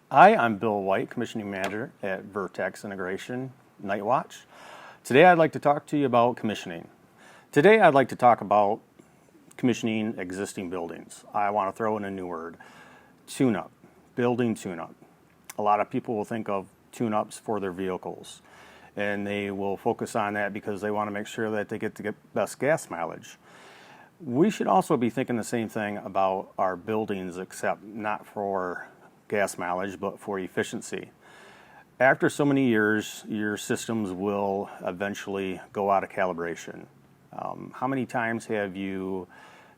Hi, I'm Bill White, Commissioning Manager at Vertex Integration Nightwatch. Today I'd like to talk to you about commissioning. Today I'd like to talk about commissioning existing buildings. I want to throw in a new word, tune-up, building tune-up. A lot of people will think of tune-ups for their vehicles, and they will focus on that because they want to make sure that they get the best gas mileage. We should also be thinking the same thing about our buildings, except not for gas mileage, but for efficiency. After so many years, your systems will eventually go out of calibration. How many times have you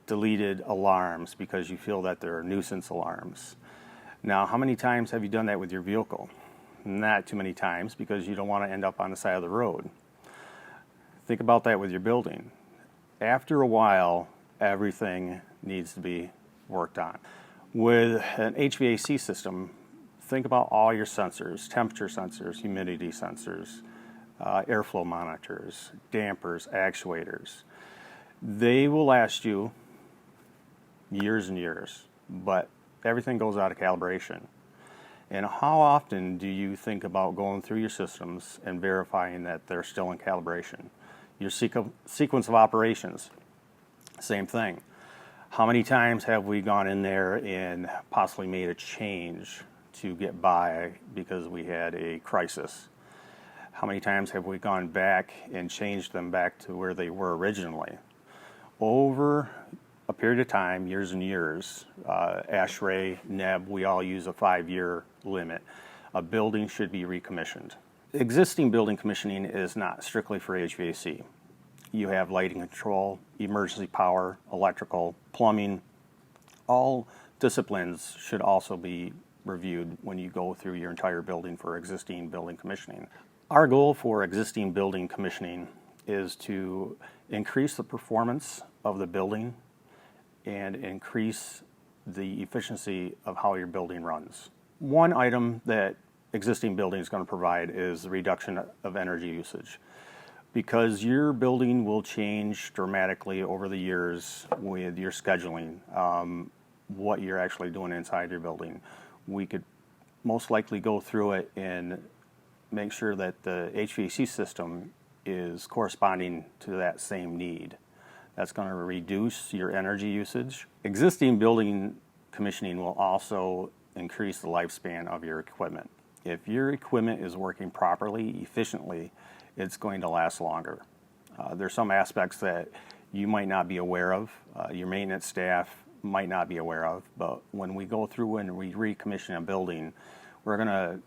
deleted alarms because you feel that they're nuisance alarms? Now, how many times have you done that with your vehicle? Not too many times, because you don't want to end up on the side of the road. Think about that with your building. After a while, everything needs to be worked on. With an HVAC system, think about all your sensors, temperature sensors, humidity sensors, airflow monitors, dampers, actuators. They will last you years and years, but everything goes out of calibration. And how often do you think about going through your systems and verifying that they're still in calibration? Your sequence of operations, same thing. How many times have we gone in there and possibly made a change to get by because we had a crisis? How many times have we gone back and changed them back to where they were originally? Over a period of time, years and years, ASHRAE, NEB, we all use a 5-year limit. A building should be recommissioned. Existing building commissioning is not strictly for HVAC. You have lighting control, emergency power, electrical, plumbing. All disciplines should also be reviewed when you go through your entire building for existing building commissioning. Our goal for existing building commissioning is to increase the performance of the building and increase the efficiency of how your building runs. One item that existing building is going to provide is the reduction of energy usage. Because your building will change dramatically over the years with your scheduling, what you're actually doing inside your building. We could most likely go through it and make sure that the HVAC system is corresponding to that same need. That's going to reduce your energy usage. Existing building commissioning will also increase the lifespan of your equipment. If your equipment is working properly, efficiently, it's going to last longer. There's some aspects that you might not be aware of, your maintenance staff might not be aware of, but when we go through and we recommission a building, we're going to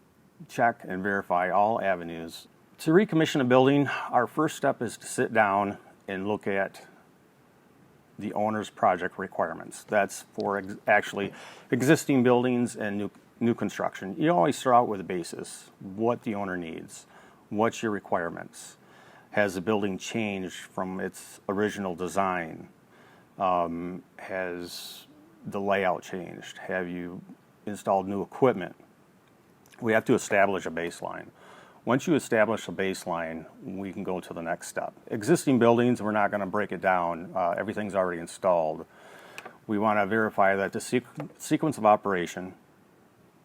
check and verify all avenues. To recommission a building, our first step is to sit down and look at the owner's project requirements. That's for actually existing buildings and new construction. You always start out with a basis, what the owner needs. What's your requirements? Has the building changed from its original design? Has the layout changed? Have you installed new equipment? We have to establish a baseline. Once you establish a baseline, we can go to the next step. Existing buildings, we're not going to break it down. Everything's already installed. We want to verify that the sequence of operation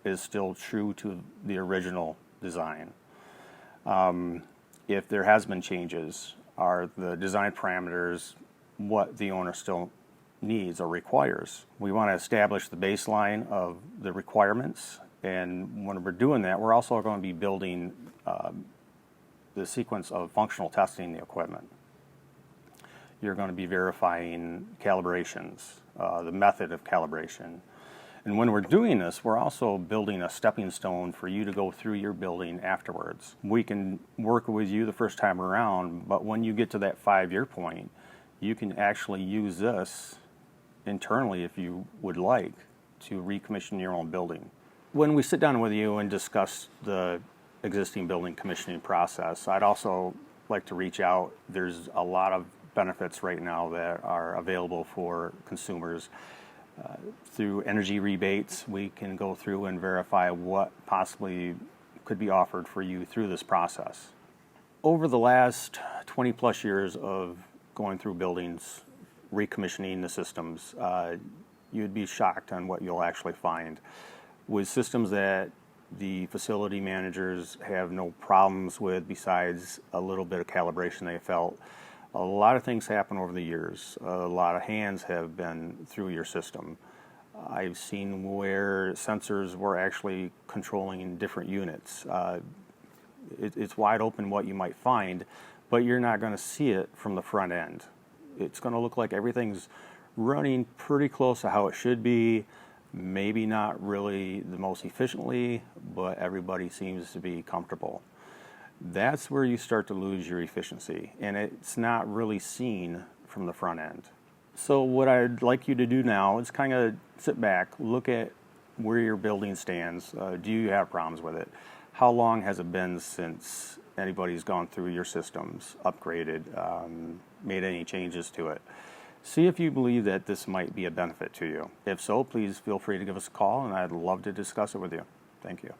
is still true to the original design. If there has been changes, are the design parameters what the owner still needs or requires? We want to establish the baseline of the requirements, and when we're doing that, we're also going to be building the sequence of functional testing the equipment. You're going to be verifying calibrations, the method of calibration. And when we're doing this, we're also building a stepping stone for you to go through your building afterwards. We can work with you the first time around, but when you get to that 5-year point, you can actually use this internally, if you would like, to recommission your own building. When we sit down with you and discuss the existing building commissioning process, I'd also like to reach out. There's a lot of benefits right now that are available for consumers. Through energy rebates, we can go through and verify what possibly could be offered for you through this process. Over the last 20 plus years of going through buildings, recommissioning the systems, you'd be shocked on what you'll actually find. With systems that the facility managers have no problems with, besides a little bit of calibration they felt. A lot of things happen over the years. A lot of hands have been through your system. I've seen where sensors were actually controlling different units. It's wide open what you might find, but you're not going to see it from the front end. It's going to look like everything's running pretty close to how it should be, maybe not really the most efficiently, but everybody seems to be comfortable. That's where you start to lose your efficiency, and it's not really seen from the front end. So what I'd like you to do now is kind of sit back, look at where your building stands. Do you have problems with it? How long has it been since anybody's gone through your systems, upgraded, made any changes to it? See if you believe that this might be a benefit to you. If so, please feel free to give us a call, and I'd love to discuss it with you. Thank you.